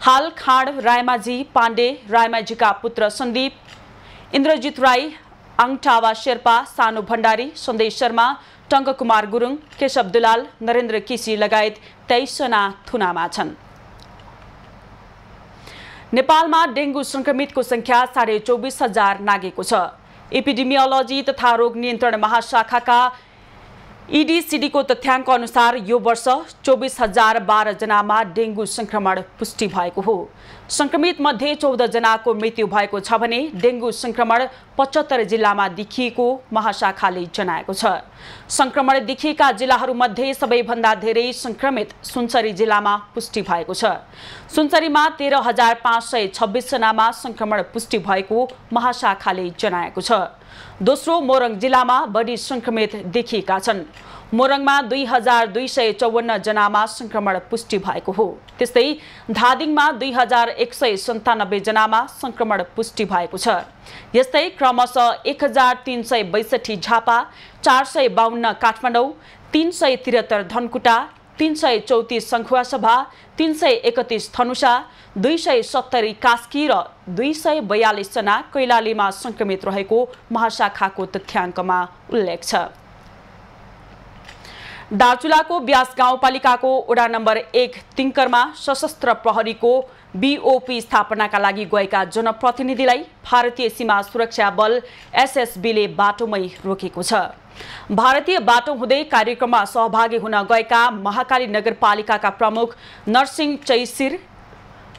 [SPEAKER 1] हाल खाँड, रायमाझी, पाण्डे, रायमाझीका पुत्र सन्दीप, इन्द्रजित राई, आङटावा शेर्पा, सानु भण्डारी, सन्देश शर्मा, टङ्ककुमार गुरुङ, केशव दुलाल, नरेन्द्र केसी लगायत 23 जना थुनामा छन्। नेपालमा डेंगू संक्रमितको संख्या 24,500 नागेको छ। एपिडेमियोलोजी तथा रोग नियन्त्रण महाशाखाका ईडीसीडीको तथ्याङ्क अनुसार यो वर्ष 24,012 जनामा डेंगू संक्रमण पुष्टि भएको हो। संक्रमित मध्ये 14 जनाको मृत्यु भएको छ भने डेंगू संक्रमण 75 जिल्लामा देखिएको महाशाखाले जनाएको छ। संक्रमण देखिएका जिल्लाहरूमध्ये सबैभन्दा धेरै संक्रमित सुनसरी जिल्लामा पुष्टि भएको छ। सुनसरीमा 13,526 जनामा संक्रमण पुष्टि भएको महाशाखाले जनाएको छ। दोस्रो मोरङ जिल्लामा बढी संक्रमित देखिएका छन्। मोरङमा 2,254 जनामा संक्रमण पुष्टि भएको हो। त्यस्तै धादिङमा 2,197 जनामा संक्रमण पुष्टि भएको छ। यस्तै क्रमशः 1,362 झापा, 452 काठमाडौँ, 373 धनकुटा, 334 सङ्खुवासभा, 331 धनुषा, 270 कास्की र 242 जना कैलालीमा संक्रमित रहेको महाशाखाको तथ्याङ्कमा उल्लेख छ। दार्चुलाको ब्यास गाउँपालिकाको वडा नम्बर 1 तिङ्करमा सशस्त्र प्रहरीको बीओपी स्थापनाका लागि गएका जनप्रतिनिधिलाई भारतीय सीमा सुरक्षा बल एसएसबीले बाटोमै रोकेको छ। भारतीय बाटो हुँदै कार्यक्रममा सहभागी हुन गएका महाकाली नगरपालिकाका प्रमुख नरसिंह चैसिर,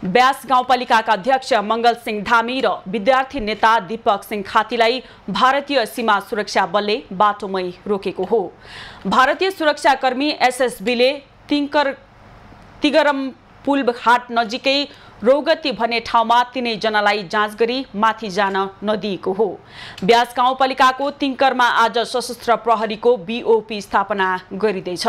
[SPEAKER 1] ब्यास गाउँपालिकाका अध्यक्ष मंगल सिंह धामी र विद्यार्थी नेता दीपक सिंह खातीलाई भारतीय सीमा सुरक्षा बलले बाटोमै रोकेको हो। भारतीय सुरक्षाकर्मी एसएसबीले तिगरम पुलघाट नजिकै रौगती भन्ने ठाउँमा 3 जनालाई जाँच गरी माथि जान नदिएको हो। ब्यास गाउँपालिकाको तिङ्करमा आज सशस्त्र प्रहरीको बीओपी स्थापना गरिँदैछ।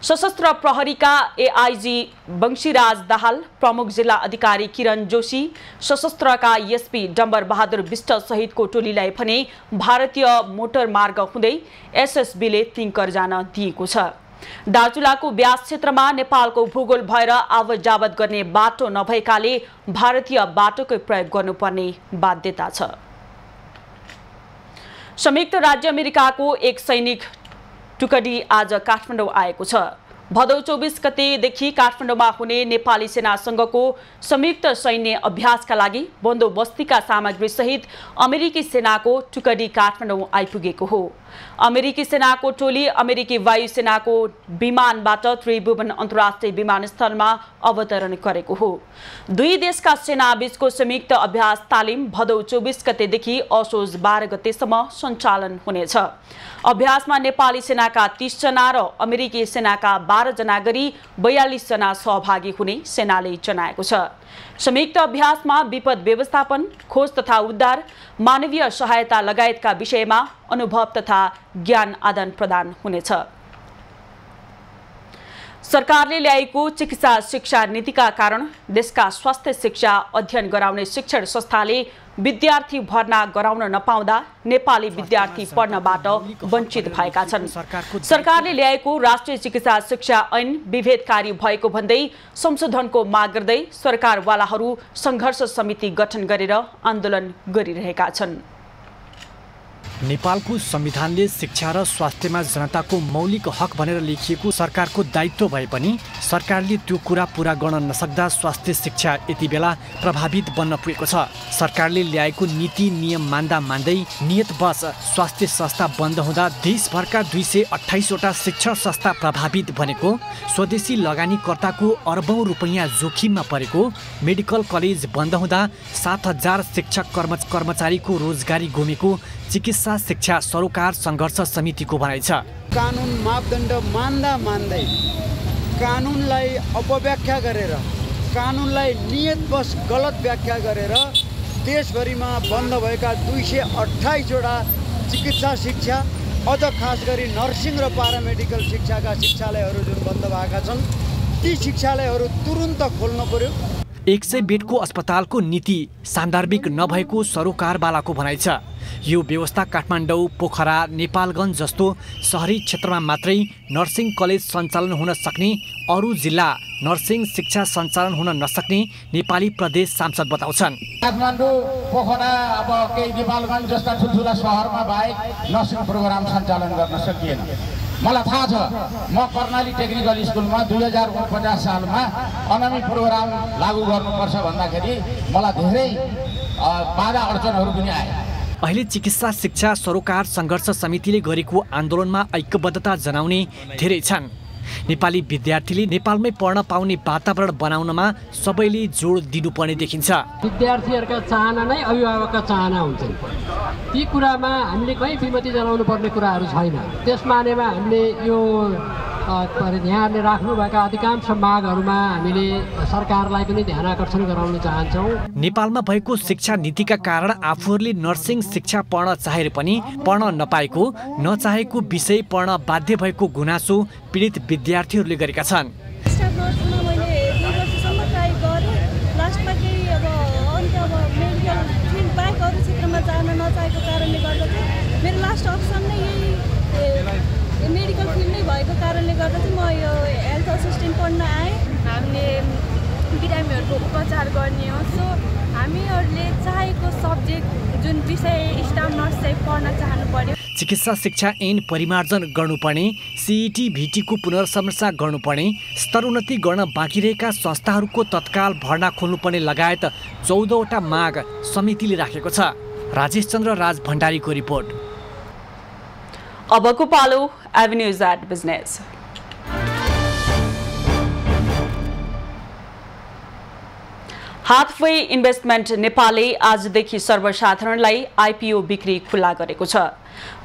[SPEAKER 1] सशस्त्र प्रहरीका एआईजी वंशीराज दाहाल, प्रमुख जिल्ला अधिकारी किरण जोशी, सशस्त्रका एसपी डम्बर बहादुर विष्ट सहितको टोलीलाई भने भारतीय मोटर मार्ग हुँदै एसएसबीले तिङ्कर जान दिएको छ। दार्चुलाको ब्यास क्षेत्रमा नेपालको भूगोल भएर आवत जावत गर्ने बाटो नभएकाले भारतीय बाटोकै प्रयोग गर्नुपर्ने बाध्यता छ। संयुक्त राज्य अमेरिकाको एक सैनिक टुकडी आज काठमाडौँ आएको छ। भदौ 24 गतेदेखि काठमाडौँमा हुने नेपाली सेनासँगको संयुक्त सैन्य अभ्यासका लागि बन्दोबस्तीका सामग्री सहित अमेरिकी सेनाको टुकडी काठमाडौँ आइपुगेको हो। अमेरिकी सेनाको टोली अमेरिकी वायुसेनाको विमानबाट त्रिभुवन अन्तर्राष्ट्रिय विमानस्थलमा अवतरण गरेको हो। दुई देशका सेनाबीचको संयुक्त अभ्यास तालिम भदौ 24 गतेदेखि असोज 12 गतेसम्म सञ्चालन हुनेछ। अभ्यासमा नेपाली सेनाका 30 जना र अमेरिकी सेनाका 12 जना गरी 42 जना सहभागी हुने सेनाले जनाएको छ। संयुक्त अभ्यासमा विपद व्यवस्थापन, खोज तथा उद्धार, मानवीय सहायता लगायतका विषयमा अनुभव तथा ज्ञान आदान प्रदान हुनेछ। सरकारले ल्याएको चिकित्सा शिक्षा नीतिका कारण देशका स्वास्थ्य शिक्षा अध्ययन गराउने शिक्षण संस्थाले विद्यार्थी भर्ना गराउन नपाउँदा नेपाली विद्यार्थी पढ्नबाट वञ्चित भएका छन्। सरकारले ल्याएको राष्ट्रिय चिकित्सा शिक्षा ऐन विभेदकारी भएको भन्दै संशोधनको माग गर्दै सरकारवालाहरू संघर्ष समिति गठन गरेर आन्दोलन गरिरहेका छन्।
[SPEAKER 4] नेपालको संविधानले शिक्षा र स्वास्थ्यमा जनताको मौलिक हक भनेर लेखिएको सरकारको दायित्व भए पनि सरकारले त्यो कुरा पूरा गर्न नसक्दा स्वास्थ्य शिक्षा यति बेला प्रभावित बन्न पुगेको छ। सरकारले ल्याएको नीति नियम मान्दा मान्दै नियतवश स्वास्थ्य संस्था बन्द हुँदा देशभरका 228 वटा शिक्षण संस्था प्रभावित बनेको, स्वदेशी लगानीकर्ताको अर्बौं रुपैयाँ जोखिममा परेको, मेडिकल कलेज बन्द हुँदा 7000 शिक्षक कर्मचारीको रोजगारी गुमेको चिकित्सा शिक्षा सरोकार संघर्ष समितिको भनाइ छ।
[SPEAKER 11] कानुन मापदण्ड मान्दा मान्दै कानुनलाई अपव्याख्या गरेर, कानुनलाई नियतवश गलत व्याख्या गरेर देशभरिमा बन्द भएका 228 वटा चिकित्सा शिक्षा, अझ खास गरी नर्सिङ र पारामेडिकल शिक्षाका शिक्षालयहरू जुन बन्द भएका छन् ती शिक्षालयहरू तुरुन्त खोल्न पर्यो।
[SPEAKER 4] 100 बेडको अस्पतालको नीति सान्दर्भिक नभएको सरोकारवालाको भनाइ छ। यो व्यवस्था काठमाडौँ, पोखरा, नेपालगञ्ज जस्तो शहरी क्षेत्रमा मात्रै नर्सिङ कलेज सञ्चालन हुन सक्ने, अरू जिल्ला नर्सिङ शिक्षा सञ्चालन हुन नसक्ने नेपाली प्रदेश सांसद बताउँछन्।
[SPEAKER 12] काठमाडौँ, पोखरा, अब केही नेपालगञ्ज जस्ता ठुल्ठुला सहरमा बाहेक नर्सिङ प्रोग्राम सञ्चालन गर्न सकिएन। मलाई थाहा छ, म कर्णाली टेक्निकल स्कुलमा 2049 सालमा अनामी प्रोग्राम लागू गर्नुपर्छ भन्दाखेरि मलाई धेरै बाधा अडचनहरू पनि आए।
[SPEAKER 4] अहिले चिकित्सा शिक्षा सरोकार संघर्ष समितिले गरेको आन्दोलनमा ऐक्यबद्धता जनाउने धेरै छन्। नेपाली विद्यार्थीले नेपालमै पढ्न पाउने वातावरण बनाउनमा सबैले जोड दिनुपर्ने देखिन्छ।
[SPEAKER 13] विद्यार्थीहरूका चाहना नै अभिभावकका चाहना हुन्छन्। ती कुरामा हामीले कहीँ विमति जनाउनु पर्ने कुराहरू छैन। त्यस मानेमा हामीले यो यहाँले राख्नुभएका अधिकांश मागहरूमा हामीले सरकारलाई पनि ध्यान आकर्षण गराउन चाहन्छौँ।
[SPEAKER 4] नेपालमा भएको शिक्षा नीतिका कारण आफूहरूले नर्सिङ शिक्षा पढ्न चाहेर पनि पढ्न नपाएको, नचाहेको विषय पढ्न बाध्य भएको गुनासो पीडित विद्यार्थीहरूले गरेका छन्।
[SPEAKER 14] मेडिकल फिल्ड नै भएको कारणले गर्दा चाहिँ म यो हेल्थ असिस्टेन्ट पढ्न आएँ। हामीले बिरामीहरूको उपचार गर्ने हो। सो हामीहरूले चाहेको सब्जेक्ट जुन विषय स्टाफ नर्स चाहिँ पढ्न चाहनु पर्यो।
[SPEAKER 4] चिकित्सा शिक्षा ऐन परिमार्जन गर्नुपर्ने, सीईटी भीटीको पुनर्समीक्षा गर्नुपर्ने, स्तरोन्नति गर्न बाँकी रहेका संस्थाहरूको तत्काल भर्ना खोल्नुपर्ने लगायत 14 वटा माग समितिले राखेको छ। राजेश चन्द्र राज भण्डारीको रिपोर्ट।
[SPEAKER 1] अबको पालो Avenues at business. Hathway investment नेपालले आजदेखि सर्वसाधारणलाई आइपिओ बिक्री खुल्ला गरेको छ।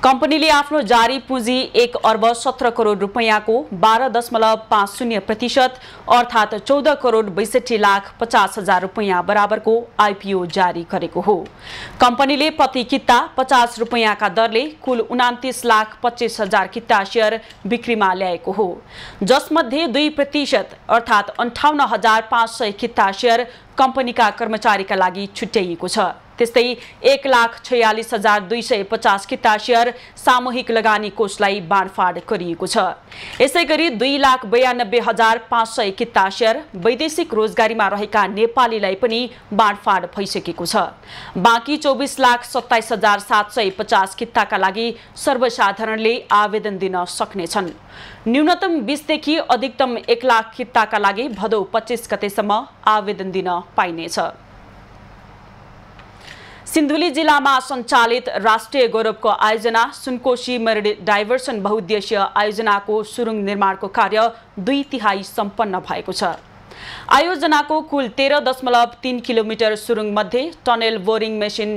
[SPEAKER 1] कम्पनीले आफ्नो जारी पुँजी 1 अर्ब 17 करोड रुपैयाँको 12.50% अर्थात् 14 करोड 62 लाख 50 हजार रुपैयाँ बराबरको आइपिओ जारी गरेको हो। कम्पनीले प्रति किता 50 रुपैयाँका दरले कुल 29 लाख 25 हजार किता सेयर बिक्रीमा ल्याएको हो, जसमध्ये 2% अर्थात् 58,500 किता सेयर कम्पनीका कर्मचारीका लागि छुट्याइएको छ। त्यस्तै 1,46,250 किता सेयर सामूहिक लगानी कोषलाई बाँडफाँड गरिएको छ। यसैगरी 2,92,500 किता सेयर वैदेशिक रोजगारीमा रहेका नेपालीलाई पनि बाँडफाँड भइसकेको छ। बाँकी 24,27,750 किताका लागि सर्वसाधारणले आवेदन दिन सक्नेछन्। न्यूनतम 20 देखि अधिकतम 1 लाख किताका लागि भदौ 25 गतेसम्म आवेदन दिन पाइनेछ। सिन्धुली जिल्लामा सञ्चालित राष्ट्रिय गौरवको आयोजना सुनकोशी मेरिड डाइभर्सन बहुद्देश्य आयोजनाको सुरुङ निर्माणको कार्य 2/3 सम्पन्न भएको छ। आयोजनाको कुल 13.3 किलोमिटर सुरुङमध्ये टनेल बोरिङ मेसिन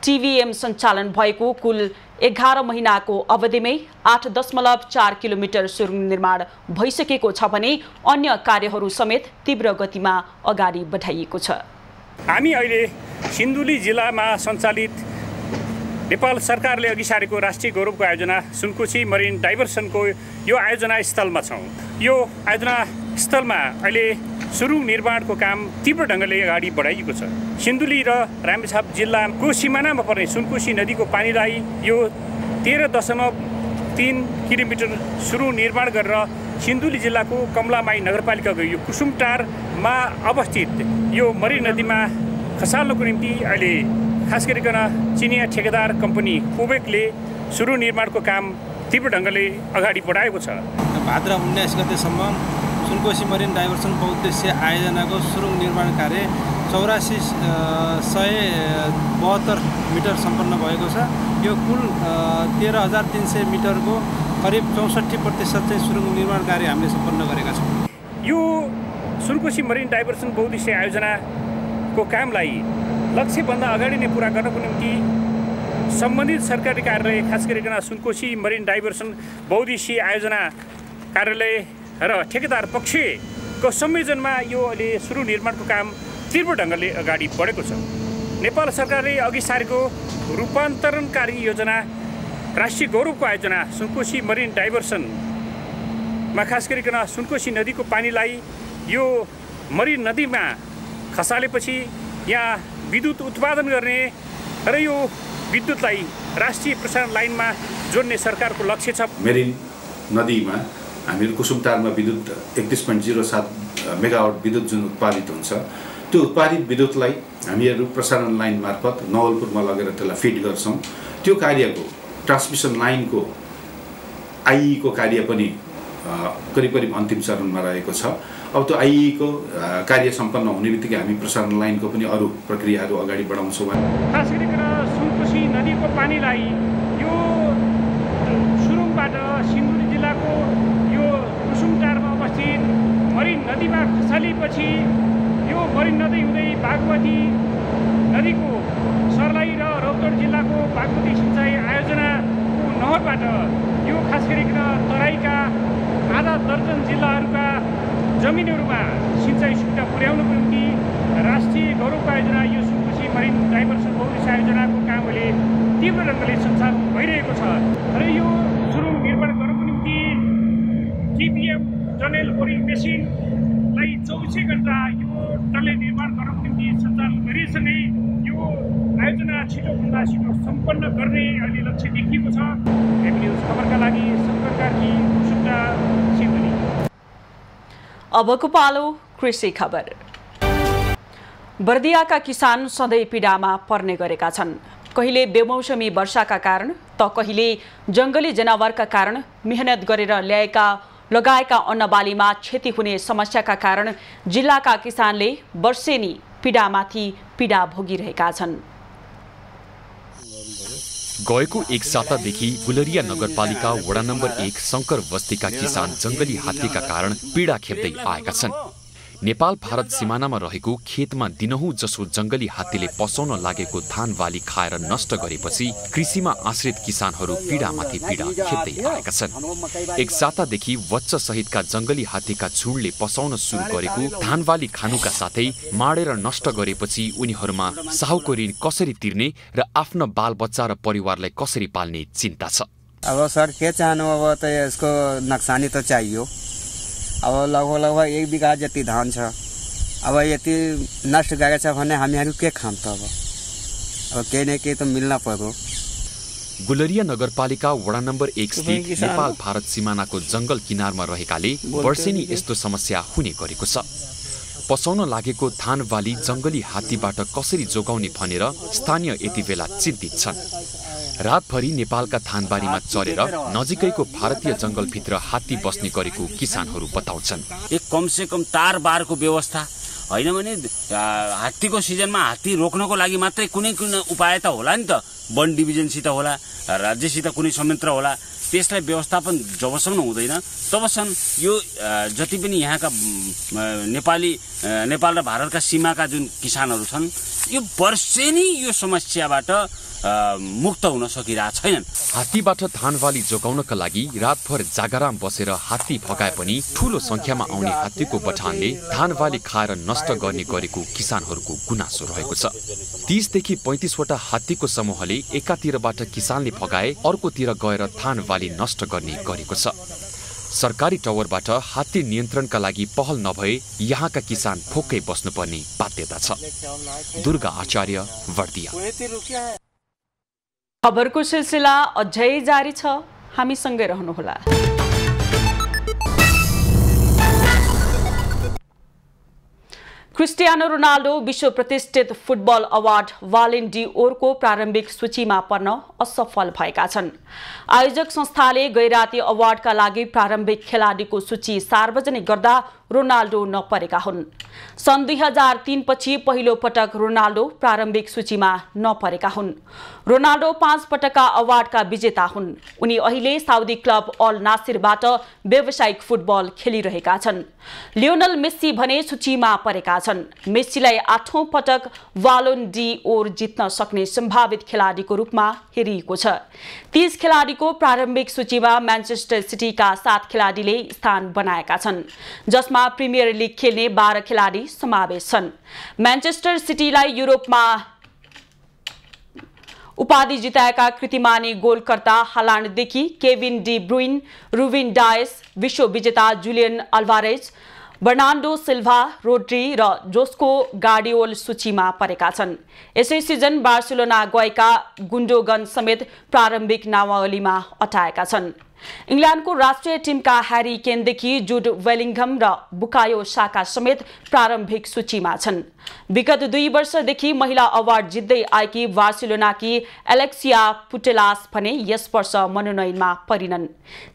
[SPEAKER 1] TVM सञ्चालन भएको कुल 11 महिनाको अवधिमै 8.4 किलोमिटर सुरुङ निर्माण भइसकेको छ भने अन्य कार्यहरू समेत तीव्र गतिमा अगाडि बढाइएको छ।
[SPEAKER 15] हामी अहिले सिन्धुली जिल्लामा सञ्चालित नेपाल सरकारले अघि सारेको राष्ट्रिय गौरवको आयोजना सुनकोशी मरिन डाइभर्सनको यो आयोजना स्थलमा छौँ। यो आयोजना स्थलमा अहिले सुरुङ निर्माणको काम तीव्र ढङ्गले अगाडि बढाइएको छ। सिन्धुली र रामेछाप जिल्लाको सिमानामा पर्ने सुनकोशी नदीको पानीलाई यो 13.3 किलोमिटर सुरुङ निर्माण गरेर सिन्धुली जिल्लाको कमलामाई नगरपालिकाको यो कुसुमटारमा अवस्थित यो मरिन नदीमा खसाल्नको निम्ति अहिले खास गरिकन चिनिया ठेकेदार कम्पनी कोबेकले सुरुङ निर्माणको काम तीव्र ढङ्गले अगाडि बढाएको छ।
[SPEAKER 8] भाद्र 19 गतेसम्म सुनकोशी मरिन डाइभर्सन बहुउद्देश्य आयोजनाको सुरुङ निर्माण कार्य 84,172 मिटर सम्पन्न भएको छ। यो कुल 13,300 मिटरको करिब 64% चाहिँ सुरुङ निर्माण कार्य हामीले सम्पन्न गरेका छौँ।
[SPEAKER 15] यो सुनकोशी मरिन डाइभर्सन बहुउद्देश्य आयोजनाको कामलाई लक्ष्यभन्दा अगाडि नै पुरा गर्नको निम्ति सम्बन्धित सरकारी कार्यालय खास गरिकन सुनकोशी मरिन डाइभर्सन बहुउद्देश्य आयोजना कार्यालय र ठेकेदार पक्षको संयोजनमा यो अहिले सुरुङ निर्माणको काम तीव्र ढङ्गले अगाडि बढेको छ। नेपाल सरकारले अघि सारेको रूपान्तरणकारी योजना राष्ट्रिय गौरवको आयोजना सुनकोशी मरिन डाइभर्सनमा खास गरिकन सुनकोशी नदीको पानीलाई यो मरिन नदीमा खसालेपछि यहाँ विद्युत उत्पादन गर्ने र यो विद्युतलाई राष्ट्रिय प्रसारण लाइनमा जोड्ने सरकारको लक्ष्य छ।
[SPEAKER 16] मेरिन नदीमा हामीहरू कुसुमटारमा विद्युत 31.07 मेगावाट विद्युत जुन उत्पादित हुन्छ त्यो उत्पादित विद्युतलाई हामीहरू प्रसारण लाइन मार्फत नवलपुरमा लगेर त्यसलाई फिड गर्छौँ। त्यो कार्यको ट्रान्समिसन लाइनको आइईको कार्य पनि करिब अन्तिम चरणमा रहेको छ। अब त्यो आइईको कार्य सम्पन्न हुने बित्तिकै हामी प्रसारण लाइनको पनि अरू प्रक्रियाहरू अगाडि बढाउँछौँ।
[SPEAKER 15] खास गरिकन सुनकोशी नदीको पानीलाई यो सुरुङबाट सिन्धुली जिल्लाको यो कुसुमटारमा अवस्थित मरिन नदीमा खसालेपछि यो मरिन नदी हुँदै बागमती नदीको सर्लाही र रौतहट जिल्लाको बागमती सिँचाइ आयोजनाको नहरबाट यो खास गरिकन तराईका आधा दर्जन जिल्लाहरूका जमिनहरूमा सिँचाइ सुविधा पुर्याउनको निम्ति राष्ट्रिय गौरवको आयोजना यो सुनकोशी मरिन डाइभर्सन बहुउद्देश्य आयोजनाको काम अहिले तीव्र ढङ्गले सञ्चालन भइरहेको छ र यो सुरुङ निर्माण गर्नको निम्ति TVM टनेल बोरिङ मेसिनलाई 24 घण्टा यो टनेल निर्माण गर्नको निम्ति सञ्चालन गरिएसँगै यो आयोजना छिटोभन्दा छिटो सम्पन्न गर्ने अहिले लक्ष्य देखिएको छ। एबी न्युज खबरका लागि शङ्कर कार्की कुसुमटा सिन्धुली।
[SPEAKER 1] अबको पालो कृषि खबर। बर्दियाका किसान सधैँ पीडामा पर्ने गरेका छन्। कहिले बेमौसमी वर्षाका कारण त कहिले जङ्गली जनावरका कारण मेहनत गरेर लगाएका अन्नबालीमा क्षति हुने समस्याका कारण जिल्लाका किसानले वर्षेनी पीडामाथि पीडा भोगिरहेका छन्।
[SPEAKER 17] गएको एक सातादेखि गुलरिया नगरपालिका वडा नम्बर 1 शङ्कर बस्तीका किसान जङ्गली हात्तीका कारण पीडा खेप्दै आएका छन्। नेपाल भारत सिमानामा रहेको खेतमा दिनहुँ जसो जङ्गली हात्तीले पसाउन लागेको धान बाली खाएर नष्ट गरेपछि कृषिमा आश्रित किसानहरू पीडामाथि पीडा खेप्दै आएका छन्। एक सातादेखि वच्च सहितका जङ्गली हात्तीका झुडले पसाउन सुरु गरेको धान बाली खानुका साथै माडेर नष्ट गरेपछि उनीहरूमा साहुको ऋण कसरी तिर्ने र आफ्ना बालबच्चा र परिवारलाई कसरी पाल्ने चिन्ता छ।
[SPEAKER 18] अब सर के चाहनु, अब त यसको नक्सानी त चाहियो। अब लगभग 1 बिघा जति धान छ। अब यति नष्ट गएको छ भने हामीहरू के खाम त? अब केही न केही त मिल्न पर्यो।
[SPEAKER 17] गुलरिया नगरपालिका वडा नम्बर 1 स्थित नेपाल भारत सिमानाको जंगल किनारमा रहेकाले वर्षेनी यस्तो समस्या हुने गरेको छ। पसाउन लागेको धान बाली जंगली हात्तीबाट कसरी जोगाउने भनेर स्थानीय यति बेला चिन्तित छन्। रातभरि नेपालका धानबारीमा चरेर नजिकैको भारतीय जंगलभित्र हात्ती बस्ने गरेको किसानहरू बताउँछन्।
[SPEAKER 19] एक कम से कम तार बारको व्यवस्था होइन भने हात्तीको सिजनमा हात्ती रोक्नको लागि मात्रै कुनै उपाय त होला नि त, वन डिभिजनसित होला, राज्यसित कुनै संयन्त्र होला, त्यसलाई व्यवस्थापन जबसम्म हुँदैन तबसम्म यो जति पनि यहाँका नेपाल र भारतका सीमाका जुन किसानहरू छन् यो वर्षेनी यो समस्याबाट मुक्त हुन सकिरहेका छैनन्।
[SPEAKER 17] हात्तीबाट धानबाली जोगाउनका लागि रातभर जागराम बसेर हात्ती भगाए पनि ठूलो संख्यामा आउने हात्तीको बठानले धानबाली खाएर नष्ट गर्ने गरेको किसानहरूको गुनासो रहेको छ। 30 देखि 35 वटा हात्तीको समूहले एकातिरबाट किसानले भगाए अर्कोतिर गएर धानबाली नष्ट गर्ने गरेको छ। सरकारी टावरबाट हात्ती नियन्त्रणका लागि पहल नभए यहाँका किसान फोकै बस्नुपर्ने बाध्यता छ। दुर्गा आचार्य, वर्दिया।
[SPEAKER 1] खबरको सिलसिला अझै जारी छ, हामीसँगै रहनुहोला। क्रिस्टियानो रोनाल्डो विश्व प्रतिष्ठित फुटबल अवार्ड बालन डी ओरको प्रारम्भिक सूचीमा पर्न असफल भएका छन्। आयोजक संस्थाले गैराती अवार्डका लागि प्रारम्भिक खेलाडीको सूची सार्वजनिक गर्दा रोनाल्डो नपरेका हुन्। सन् 2003 पछि पहिलो पटक रोनाल्डो प्रारम्भिक सूचीमा नपरेका हुन्। रोनाल्डो 5 पटकका अवार्डका विजेता हुन्। उनी अहिले साउदी क्लब अल नासिरबाट व्यावसायिक फुटबल खेलिरहेका छन्। लियोनल मेस्सी भने सूचीमा परेका छन्। मेस्सीलाई 8औं पटक बालन डी ओर जित्न सक्ने सम्भावित खेलाडीको रूपमा हेरिएको छ। 30 खेलाडीको प्रारम्भिक सूचीमा म्यान्चेस्टर सिटीका 7 खेलाडीले स्थान बनाएका छन्, जसमा प्रिमियर लिग खेल्ने 12 खेलाडी समावेश छन्। म्यान्चेस्टर सिटीलाई युरोपमा उपाधि जिताएका कृतिमानी गोलकर्ता हालान्डदेखि Kevin De Bruyne, Ruben Dias, विश्व विजेता Julian Alvarez, Bernardo Silva, Rodri र जोस्को गार्डियोल सूचीमा परेका छन्। यसै सिजन बार्सिलोना गएका गुन्डोगन समेत प्रारम्भिक नामावलीमा अटाएका छन्। इंग्ल्यान्डको राष्ट्रिय टिमका ह्यारी केनदेखि जुड वेलिङ्घम र बुकायो साका समेत प्रारम्भिक सूचीमा छन्। विगत 2 वर्षदेखि महिला अवार्ड जित्दै आएकी बार्सिलोनाकी एलेक्सिया पुटेलास भने यस वर्ष मनोनयनमा परिनन्।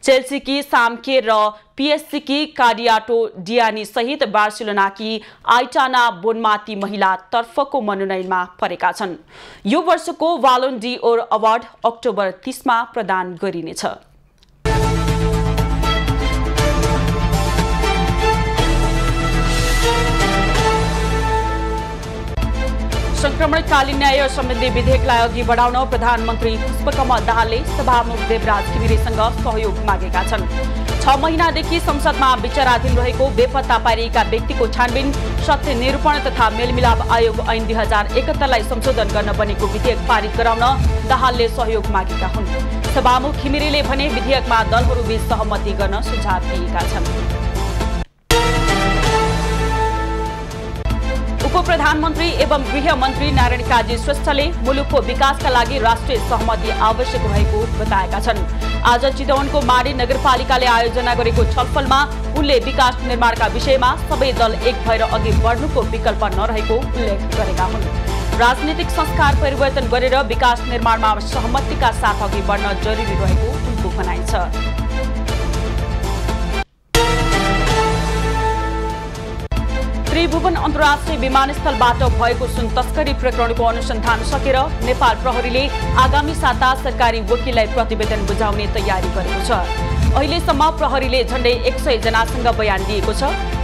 [SPEAKER 1] चेल्सीकी सामके र पीएससीकी काडियाटो डियानी सहित बार्सिलोनाकी आइटाना बोनमाती महिला तर्फको मनोनयनमा परेका छन्। यो वर्षको बालन डी ओर अवार्ड अक्टोबर 30 मा प्रदान गरिनेछ। संक्रमणकालीन न्याय सम्बन्धी विधेयकलाई अघि बढाउन प्रधानमन्त्री पुष्पकमल दाहालले सभामुख देवराज घिमिरेसँग सहयोग मागेका छन्। 6 महिनादेखि संसदमा विचाराधीन रहेको बेपत्ता पारिएका व्यक्तिको छानबिन, सत्य निरूपण तथा मेलमिलाप आयोग ऐन 2071 लाई संशोधन गर्न बनेको विधेयक पारित गराउन दाहालले सहयोग मागेका हुन्। सभामुख घिमिरेले भने विधेयकमा दलहरूबीच सहमति गर्न सुझाव दिएका छन्। उप प्रधानमन्त्री एवं गृह मन्त्री नारायण काजी श्रेष्ठले मुलुकको विकासका लागि राष्ट्रिय सहमति आवश्यक रहेको बताएका छन्। आज चितवनको माडी नगरपालिकाले आयोजना गरेको छलफलमा उनले विकास निर्माणका विषयमा सबै दल एक भएर अघि बढ्नुको विकल्प नरहेको उल्लेख गरेका हुन्। राजनीतिक संस्कार परिवर्तन गरेर विकास निर्माणमा सहमतिका साथ अघि बढ्न जरुरी रहेको उनको भनाइ छ। त्रिभुवन अन्तर्राष्ट्रिय विमानस्थलबाट भएको सुन तस्करी प्रकरणको अनुसन्धान सकेर नेपाल प्रहरीले आगामी साता सरकारी वकिललाई प्रतिवेदन बुझाउने तयारी गरेको छ। अहिलेसम्म प्रहरीले झण्डै 100 जनासँग बयान दिएको छ।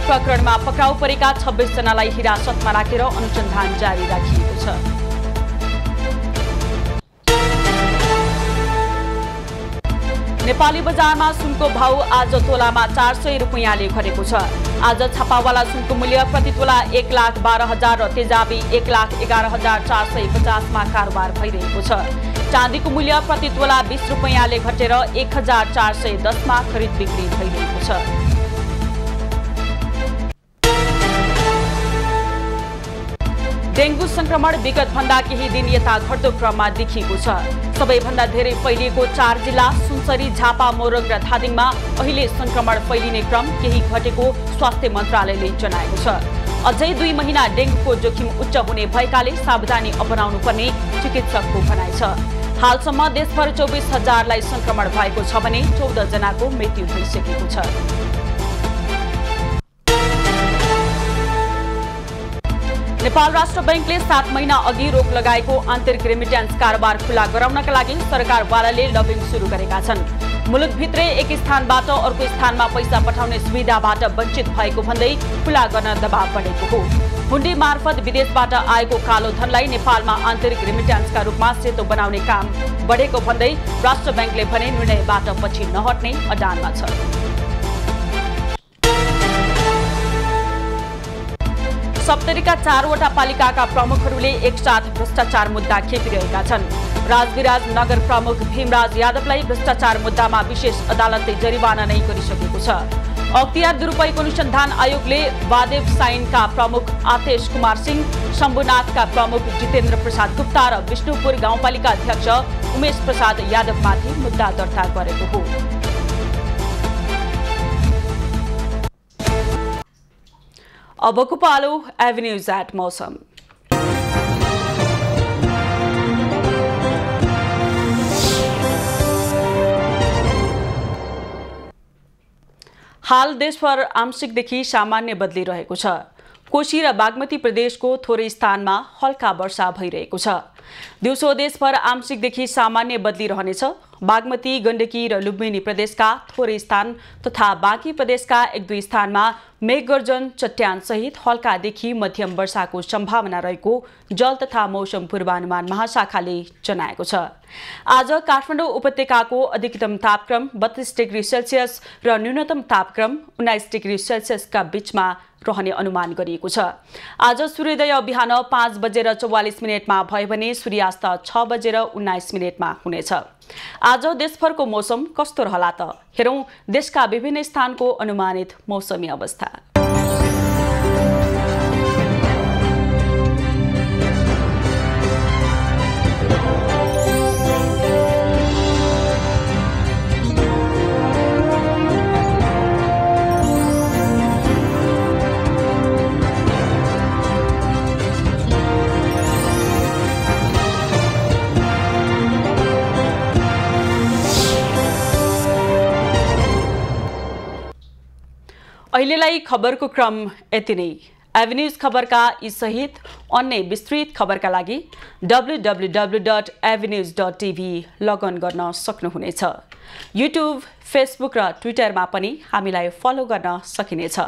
[SPEAKER 1] प्रकरणमा पक्राउ परेका 26 जनालाई हिरासतमा राखेर अनुसन्धान जारी राखिएको छ। नेपाली बजारमा सुनको भाउ आज तोलामा 400 रुपैयाँले घटेको छ। आज छापावाला सुनको मूल्य प्रति तोला 1,12,000 र तेजाबी 1,11,450 मा कारोबार भइरहेको छ। चाँदीको मूल्य प्रति तोला 20 रुपैयाँले घटेर 1,410 मा खरिद बिक्री भइरहेको छ। डेंगू संक्रमण विगत भन्दा केही दिन यता घट्दो क्रममा देखिएको छ। सबैभन्दा धेरै फैलिएको 4 जिल्ला सुनसरी, झापा, मोरङ र धादिङमा अहिले संक्रमण फैलिने क्रम केही घटेको स्वास्थ्य मन्त्रालयले जनाएको छ। अझै 2 महिना डेंगूको जोखिम उच्च हुने भएकाले सावधानी अपनाउनु पर्ने चिकित्सकको भनाइ छ। हालसम्म देशभर 24,000 लाई संक्रमण भएको छ भने 14 जनाको मृत्यु भइसकेको छ। नेपाल राष्ट्र बैंकले 7 महिना अघि रोक लगाएको आन्तरिक रेमिट्यान्स कारोबार खुला गराउनका लागि सरकारवालाले लबिङ सुरु गरेका छन्। मुलुकभित्रै एक स्थानबाट अर्को स्थानमा पैसा पठाउने सुविधाबाट वञ्चित भएको भन्दै खुला गर्न दबाव बढेको हो। हुन्डी मार्फत विदेशबाट आएको कालो धनलाई नेपालमा आन्तरिक रेमिट्यान्सका रूपमा सेतो बनाउने काम बढेको भन्दै राष्ट्र बैंकले भने निर्णयबाट पछि नहट्ने अडानमा छ। सप्तरीका 4वटा पालिकाका प्रमुखहरूले एकसाथ भ्रष्टाचार मुद्दा खेपिरहेका छन्। राजविराज नगर प्रमुख भीमराज यादवलाई भ्रष्टाचार मुद्दामा विशेष अदालतले जरिवाना नै गरिसकेको छ। अख्तियार दुरुपयोग अनुसन्धान आयोगले वादेव साइनका प्रमुख आतेश कुमार सिंह, शम्भुनाथका प्रमुख जितेन्द्र प्रसाद गुप्ता र विष्णुपुर गाउँपालिका अध्यक्ष उमेश प्रसाद यादवमाथि मुद्दा दर्ता गरेको हो। अबको पालो एभेन्यूज एट मौसम। हाल देशभर आंशिकदेखि सामान्य बदली रहेको छ। कोशी र बागमती प्रदेशको थोरै स्थानमा हल्का वर्षा भइरहेको छ। दिउँसो देशभर आंशिकदेखि सामान्य बदली रहनेछ। बागमती, गण्डकी र लुम्बिनी प्रदेशका थोरै स्थान तथा बाँकी प्रदेशका 1-2 स्थानमा मेघगर्जन, चट्यान सहित हल्कादेखि मध्यम वर्षाको सम्भावना रहेको जल तथा मौसम पूर्वानुमान महाशाखाले जनाएको छ। आज काठमाडौँ उपत्यकाको अधिकतम तापक्रम 32 डिग्री सेल्सियस र न्यूनतम तापक्रम 19 डिग्री सेल्सियसका बीचमा रहने अनुमान गरिएको छ। आज सूर्योदय बिहान 5:44 भयो भने सूर्यास्त 6:19 हुनेछ। आज देशभरको मौसम कस्तो रहला त? हेरौं देशका विभिन्न स्थानको अनुमानित मौसमी अवस्था। अहिलेलाई खबरको क्रम यति नै। एभेन्यूज खबरका यी सहित अन्य विस्तृत खबरका लागि www.avenews.tv लगइन गर्न सक्नुहुनेछ। युट्युब, फेसबुक र ट्विटरमा पनि हामीलाई फलो गर्न सकिनेछ।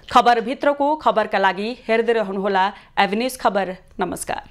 [SPEAKER 1] खबरभित्रको खबरका लागि हेर्दै रहनुहोला एभेन्यूज खबर। नमस्कार।